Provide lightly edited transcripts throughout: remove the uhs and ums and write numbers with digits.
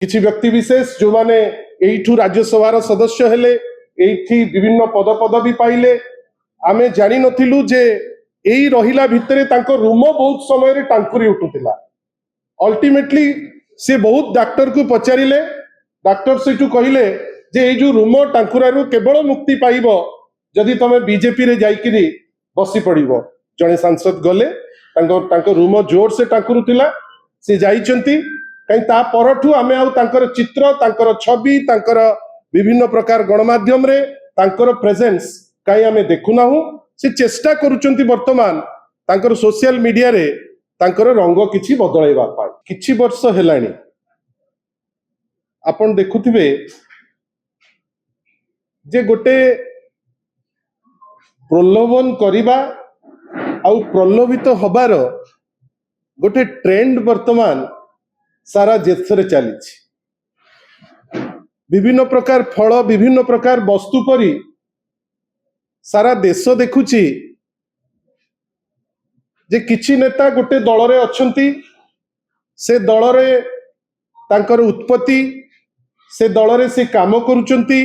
किछि व्यक्ति विशेष जो माने एइठु राज्यसभा सदस्य हेले एइठी विभिन्न पद पदवी पाइले आमे जानि नथिलु जे एई रहिला भितरे तांको रूम बहुत समय रे टांकुरी उठुतिला। अल्टीमेटली से बहुत डाक्टर को पचारिले, डाक्टर सेठु कहिले जे एई जो रूम टांकुरारू केवल मुक्ति पाइबो जदि तमे बीजेपी रे जाइकिरी बसी पड़िबो। जने सांसद गले तांको रूम जोर से टांकुरुतिला, से जाइचंती कहीं ता परठू आमे आउ तांकर चित्र तांकर छवि तांकर विभिन्न प्रकार गणमाध्यम रे तांकर प्रेजेंस कहीं आमे देखु नाहु। से चेष्टा करूचंती वर्तमान तांकर सोशल मीडिया रे तांकर रंग किछि बदलाइबा पाई। किछि वर्ष हेलानी आपण देखुथिबे जे गोटे प्रलोभन करिबा आउ प्रलोभित हबार गोटे ट्रेंड वर्तमान सारा देशरे चली। विभिन्न प्रकार फल विभिन्न प्रकार वस्तु परी सारा देश देखुची जे किछि नेता गोटे दल रे अछंती, से दल रे तांकर उत्पत्ति, से दल रे से काम करूचंती,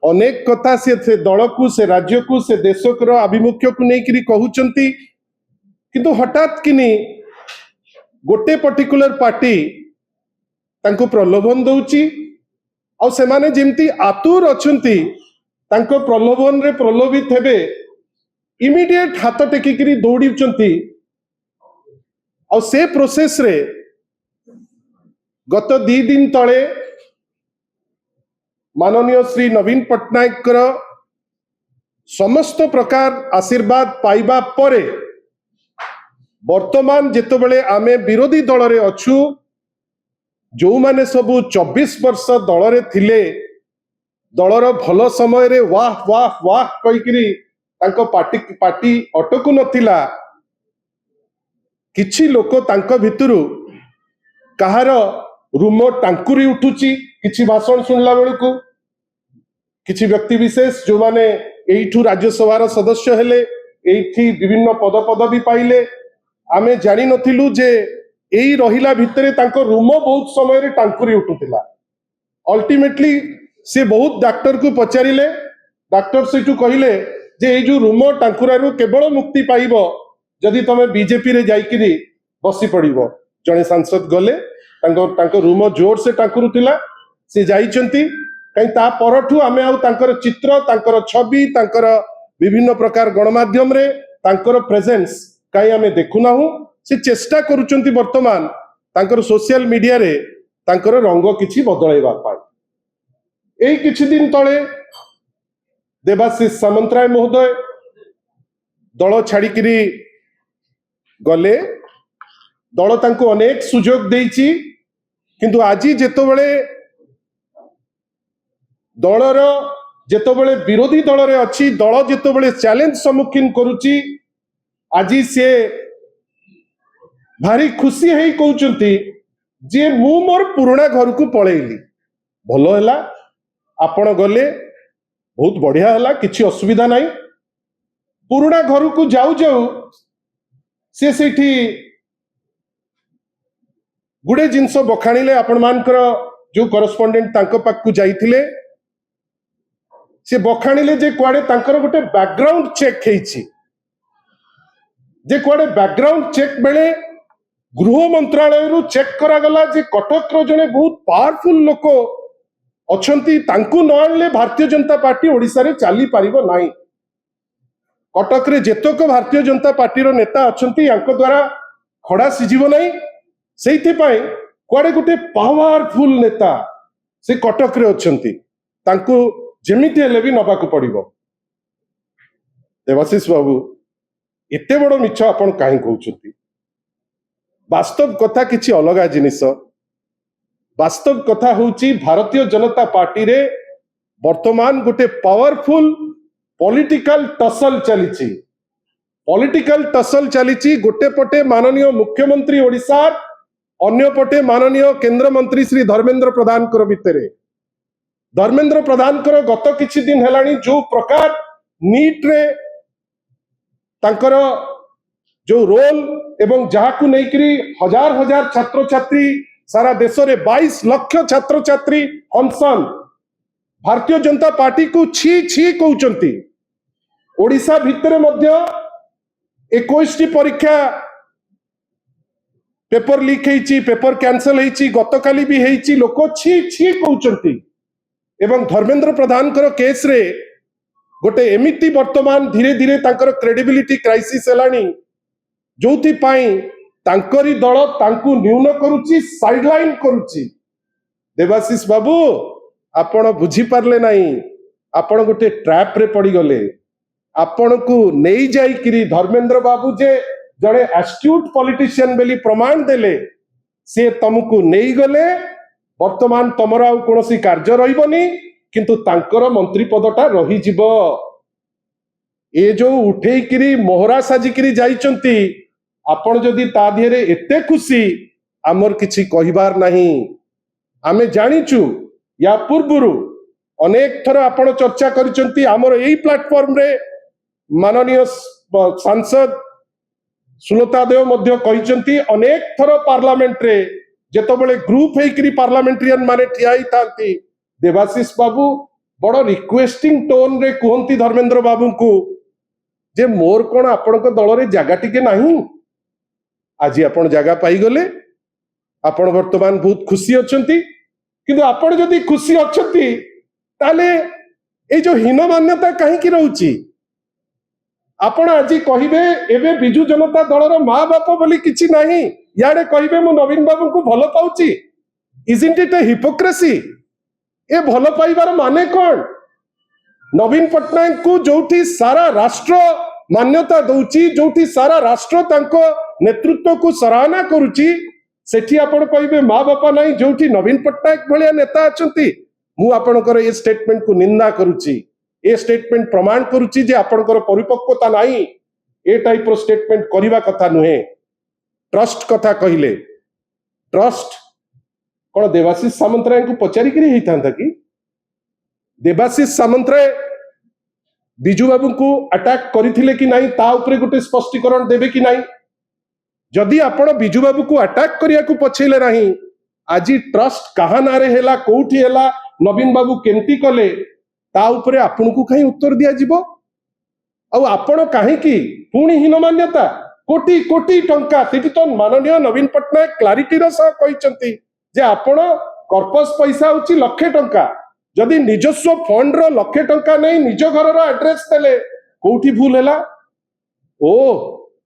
अनेक कथा से दल को से राज्य को से देश को आभिमुख्य को लेकिन कहउचंती, किंतु हठात किनी गोटे पर्टिकुलर पार्टी तांको प्रलोभन दउची और से माने जेमती आतुर अछंती तांको प्रलोभन रे प्रलोभित हेबे इमीडिएट हाथ टेकिकी दौड़ुचंती। और से प्रोसेस रे गत 2 दिन तले माननीय श्री नवीन पट्टनायक समस्त प्रकार आशीर्वाद पाइबा परे वर्तमान जेतबेले आमे विरोधी दल रे अछु, जो माने सबु 24 वर्ष दल रे थिले, दलर भल समय रे वाह वाह वाह कहिकरी तांको पार्टी अटकु नथिला। किछि लोक तांको भितरु कहार रूम टांकुरी उठुची किछि भाषण सुनला बेलकु, किछि व्यक्ति विशेष जो माने एइठु राज्यसभा सदस्य हेले एइठी विभिन्न पद पदवी पाइले आमे जानि नथिलु जे एई रहिला भितरे तांको रूम बहुत समय रे टांकुरी उठुतिला। अल्टीमेटली से बहुत डाक्टर को पचारिले, डाक्टर सेठु कहिले जे एई जो रूम टांकुरारू केवल मुक्ति पाइबो जदि तमे बीजेपी रे जाइकिरी बसी पड़िबो। जने सांसद गले तांको रूम जोर से टांकुरुतिला, से जाइचंती कहीं ता परठू आमे आउ तांकर चित्र तांकर छवि तांकर विभिन्न प्रकार गणमाध्यम रे तांकर प्रेजेंस कहीं आमे देखु नाहु। से चेष्टा करूचंती वर्तमान तांकर सोशल मीडिया रे तांकर रंग किछि बदलाइबा पाई। एई किछि दिन तळे देवाशीष सामंतराय महोदय दल छाड़िकिरी गले, दल तांको अनेक सुजोग देइची, किंतु आजी जेतबेले दलर जेतबेले विरोधी दल रे अछि, दल जेतबेले चैलेंज सम्मुखीन करूची, आजी से भारी खुशी हेई कहउचंती जे मु मोर पुराना घर को पळेइली। भलो हैला आपण गले, बहुत बढ़िया हैला, किछि असुविधा नाही। पुराना घर को जाऊ जाऊ से सेठी गुडे जिंस बखाणिले, आपण मानकर जो करस्पोंडेंट तांको पाक को जाइथिले से बखाणिले जे कुआडे तांकर गोटे बैकग्राउंड चेक हेइची, जे कुआडे बैकग्राउंड चेक बेले गृह मंत्रालय रु चेक करा गला जे कटक रो जने बहुत पावरफुल लोक अछंती, तांको न आनले भारतीय जनता पार्टी ओडिसा रे चाली पारिबो नाही। कटक रे जेतक भारतीय जनता पार्टी रो नेता अछंती यांको द्वारा खड़ा सिजिबो नाही। सेइथि पई कुआडे गोटे पावरफुल नेता से कटक रे अछंती, तांको जेमिति हेले भी नबाकू पड़िबो। देवाशीष बाबू एते बड़ मिछ आपण काहे कहउचंती? वास्तव कथा किछि अलगा जिनिस। वास्तव कथा होउची भारतीय जनता पार्टी रे वर्तमान गोटे पावरफुल पॉलिटिकल टसल चलीची। पॉलिटिकल टसल चलीची, गोटे पटे माननीय मुख्यमंत्री ओडिसा, अन्य पटे माननीय केंद्र मंत्री श्री धर्मेंद्र प्रधान कर भितरे। धर्मेंद्र प्रधान कर गत किछि दिन हेलानी जो प्रकार नीट रे तांकर जो रोल एवं जहाकू नेकरी हजार हजार छात्र छात्री सारा देश में 22 लाख छात्र छात्री अनशन भारतीय जनता पार्टी को छी छी कहउचंती। ओडिशा भितर मध्य 21 परीक्षा पेपर लीक होईची, पेपर कैंसल होईची, गतकाली भी होईची, लोक छी छी कहउचंती। एवं धर्मेंद्र प्रधान कर केस रे गोटे एमिति वर्तमान धीरे धीरे तांकर क्रेडिबिलिटी क्राइसिस हेलानी, जोथि पाई तांकरी दल तांकू न्यून करुची, साइडलाइन करुची। देवाशीष बाबू आपण बुझी पारले नहीं, आपण गोटे ट्रैप रे पड़ी गले। आपण को नहीं जाई किरी धर्मेंद्र बाबू जे जड़े एस्ट्यूट पॉलिटिशियन बेली प्रमाण देले, से तुमको नहीं गले। वर्तमान तमर आउ कोनोसी कार्य रहिबनी, किंतु तांकर मंत्री पदटा रही जिवो। ए जो उठेई किरी मोहरा साजी किरी जाइचंती, आपण जदि ता दिहरे एते खुशी, आमर किछि कहिबार नहीं। आमे जानिचु या पूर्वरु अनेक थर आपण चर्चा करिचंती। आमर एई प्लेटफॉर्म रे माननीय सांसद सुलता देव मध्य कहिचंती, अनेक थर पार्लियामेंट रे जेतबेले ग्रुप हेकरी पार्लियामेंट्रियन माने ठियाई थांती, देवाशीष बाबू बड़ रिक्वेस्टिंग टोन रे कहंती धर्मेंद्र बाबू को जे मोर कोन आपण को दल रे जागा टिके नहीं। आज आपण जागा पाई गले, आपण वर्तमान बहुत खुशी अछंती। किंतु आपण जदि खुशी अछंती ताले ए जो हीन मान्यता काहे की रहउची? आपण आज कहिबे एबे बिजू जनता दलर माँ बाप बोली किछि नहीं, याडे कहिबे मु नवीन बाबू को भलो पाउची। Isn't it a hypocrisy? ए भलो पाइबार माने कोन? नवीन पटनायक को जोठी सारा राष्ट्र मान्यता दउची, जोठी सारा राष्ट्र तांको नेतृत्व को सराहना करूची, सेठी आपण कहिबे माँ बापा नहीं, जोठी नवीन पटनायक भलिया नेता अछंती। मु आपणकर ए स्टेटमेंट को निंदा करूची। ए स्टेटमेंट प्रमाण करूची जे आपणकर परिपक्वता नहीं। ए टाइप रो स्टेटमेंट करिवा कथा नुहे। ट्रस्ट कथा कहिले, ट्रस्ट कोन देवाशीष सामंतराय को पचारि करी हेइथांता कि? देवाशीष सामंतराय बिजू बाबू को अटैक करिथिले कि नहीं, ता उपरे गोटे स्पष्टीकरण देबे कि नहीं? जदि आपण बिजू बाबू को अटैक करिया को पछेले नहीं, आज ट्रस्ट कहा नारे हेला, कोठी हेला, नवीन बाबू केंती कले, ता उपरे आपण को कहीं उत्तर दिया जिवो? आ आपण काहे की पुणी हीन मान्यता कोटी कोटी टंका सेठी तो माननीय नवीन पटनायक क्लारिटी रो सह कहिसंती जे आपण कर्पस पैसा होची लक्षे टंका, जदि निजस्व फंड रो लक्षे टंका नहीं निज घर रो एड्रेस देले कोठी भूल हैला? ओ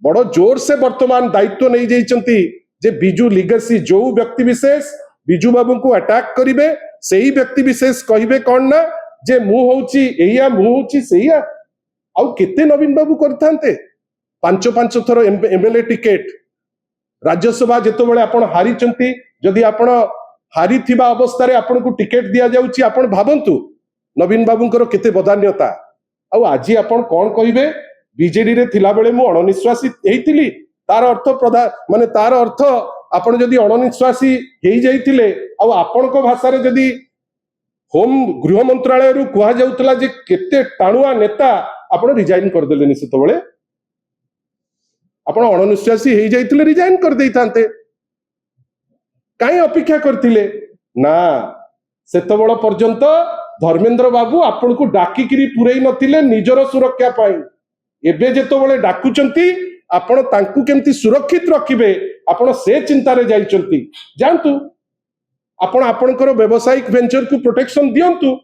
बड़ जोर से वर्तमान दायित्व नहीं जाइचंती जे बिजू लिगेसी जो व्यक्ति विशेष बिजू बाबू को अटैक करिवे, सेही व्यक्ति विशेष कहिबे कोन ना जे मु होची एया, मु होची सेया। आउ केते नवीन बाबू करथांते? 5-5 थर एमएलए टिकेट राज्यसभा जेतो बेले आपण हारी चंती, जदि आपण हारी थिबा अवस्था रे आपण को टिकेट दिया जाउची, आपण भाबंतु नवीन बाबूंकर केते बदान्यता। आउ आजी आपण कोन कहिबे बीजेडी रे थिला बेले मु अणनिश्वासी हेइतिली, तार अर्थ प्रधान माने तार अर्थ आपण जदि अणनिश्वासी हेइ जाइतिले, आउ आपण को भाषा रे जदि होम गृह मंत्रालय रु कुहा जाउतला जे केते टाणुआ नेता, आपण रिजाइन कर देलेनी। सेतबेले आपण अणनिश्वासी हेइ जाइतिले रिजाइन कर देइथांते, काई अपेक्षा करथिले ना? सेतबेल पर्यंत धर्मेंद्र बाबू आपण को डाकी किरी पुरई नथिले निजर सुरक्षा पाई। एबे जेतबेले डाकुचंती आपण तांकू केमती सुरक्षित रखिबे, आपण से चिंता रे जाइचंती। जानतु आपण आपणकर व्यावसायिक वेंचर को प्रोटेक्शन दियंतु,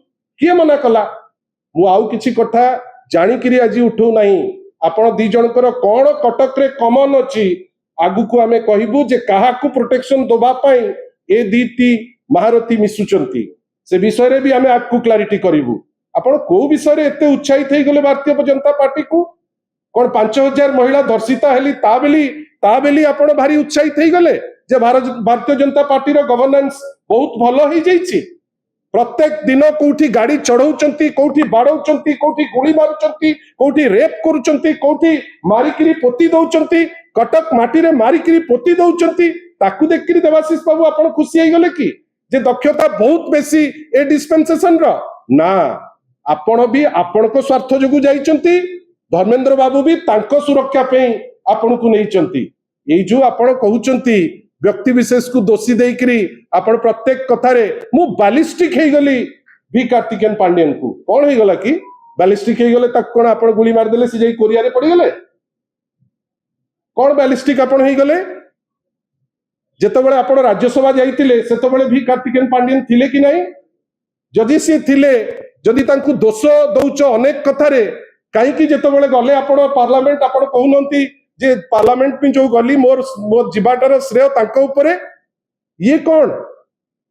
किए मना कला? मु आउ किछि कथा जानि किरी आज उठौ नाही। आपण दी जनकर कोन कटक रे कॉमन अछि, आगु को हमें कहिबु जे काहा को प्रोटेक्शन दोबा पाई ए दीटी महारथी मिसुचंती, से विषय रे भी हमें आपको क्लैरिटी करिवु। आपण को विषय रे एते उत्साहित हे गले भारतीय जनता पार्टी को? कोन 5000 महिला दर्शिता हेली ता बेली आपण भारी उत्साहित हे गले जे भारतीय जनता पार्टी रो गवर्नेंस बहुत भलो ही जाईची? प्रत्येक दिन कोठी गाड़ी चढ़ाउचंती, कोठी बाड़ाउचंती, कोठी गोली मारुचंती, कोठी रेप करूचंती, कोठी मारिकिरी पोती दउचंती, कटक माटी रे मारिकिरी पोती दउचंती। ताकू देखिरी देवाशीष बाबू आपण खुशी हे गले कि जे दक्षता बहुत बेसी ए डिस्पेंसेशन रो? ना, आपण भी आपण को स्वार्थ जोगु जाइचंती, धर्मेंद्र बाबू भी तांको सुरक्षा पे आपण को नहींचंती। एई जो आपण कहउचंती व्यक्ति विशेष को दोषी देकरी आपण प्रत्येक कथारे मु बालिस्टिक हे गली वी कार्तिकेयन पांडियन को कौन हे गला कि बालिस्टिक हे गले तक कोन आपण गुली मार देले से जाई कोरिया रे पड़ी गले कौन बालिस्टिक आपण हे गले जेतबेले आपण राज्यसभा जाइतिले सेतबेले वी कार्तिकेयन पांडियन थिले कि नहीं जदि सी थिले जदि तांकु दोष दउच अनेक कथारे काई कि जेतबेले गले आपण पार्लियामेंट आपण कहउनंती जे पार्लियामेंट में जो गली मोर जीवाटर श्रेय तांको ऊपरे ये कौन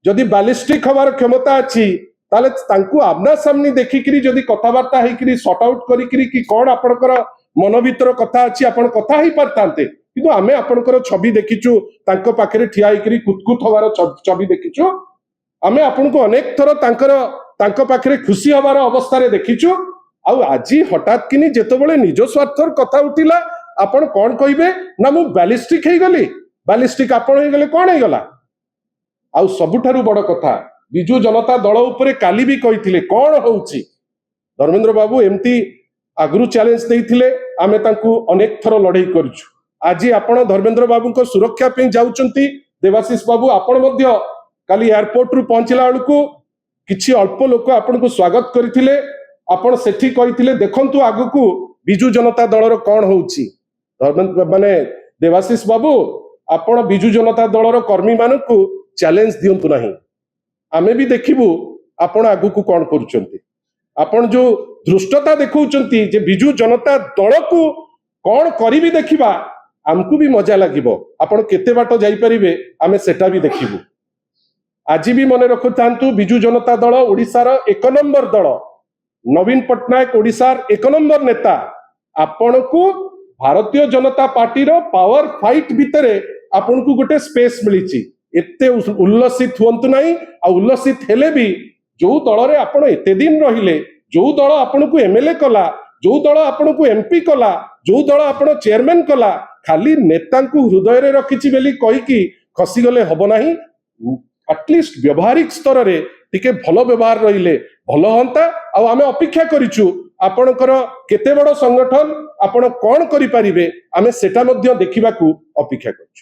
जदि बालिस्टिक हमार क्षमता अच्छी ताले तांकु आमना सामने देखिकरी जदि कथाबार्ता हेकरी सॉर्ट आउट करिकरी कि कौन आपनकर मन भीतर कथा अच्छी आपण कथा ही पारतांते किंतु आमे आपनकर छवि देखिचु तांको पाखरे ठिया हेकरी कुतकुत हवार छवि देखिचु आमे आपनको अनेक थर तांको पाखरे खुशी हवार अवस्था रे देखिचु आ आज हठात किनी जेतबेले निज स्वार्थर कथा उठिला आपण कौन कहिबे ना मु बैलिस्टिक हे गली बैलिस्टिक आपण हे गले कौन हे गला आ सबुठारु बड़ कथा बिजू जनता दल उपरे काली भी कहिथिले कौन होउची धर्मेंद्र बाबू एमती आगरु चैलेंज देइथिले आमे तांकु अनेक थर लड़ाई करछु आज आपण धर्मेंद्र बाबू को सुरक्षा पे जाउचंती देवाशीष बाबू आपण मध्य काली एयरपोर्ट रु पहुंचला बेलकु किछि अल्प लोक आपण को स्वागत करथिले आपण सेठी कहिथिले देखंतु आगु बिजू जनता दलर कौन होउची माने देवाशीष बाबू आपण बिजू जनता दलर कर्मी मानकु चैलेंज दियंतु नहीं आमे भी देखिबू आपण आगु को कौन करूचंती आपण जो धृष्टता देखौचंती जे बिजू जनता दल को कौन करी भी देखिबा हमकु भी मजा लागिबो आपण केते बाट जाई परिबे आमे सेटा भी देखिबू आज भी मने रखुतांतु बिजू जनता दल ओडिसार 1 नंबर दल नवीन पट्टनायक ओडिसार 1 नंबर नेता आपण को भारतीय जनता पार्टी रो पावर फाइट भितरे आपन को गोटे स्पेस मिली एते उल्लसित हुंतु नहीं आ उल्लसित हेले भी जो दल रे आपण एते दिन रहिले जो दल आपन को एमएलए कला जो दल आपन को एमपी कला जो दल आपन चेयरमैन कला खाली नेता को हृदय रे रखिछि बेली कहि कि खसी गले हबो नाही एटलिस्ट व्यवहारिक स्तर रे टिके भलो व्यवहार रहिले भलो हंता आ आमे अपेक्षा करिछु आपणकर केते बड़ संगठन आपण कौन करि परिबे आमे सेटा मध्य देखिबाकू अपेक्षा करछु।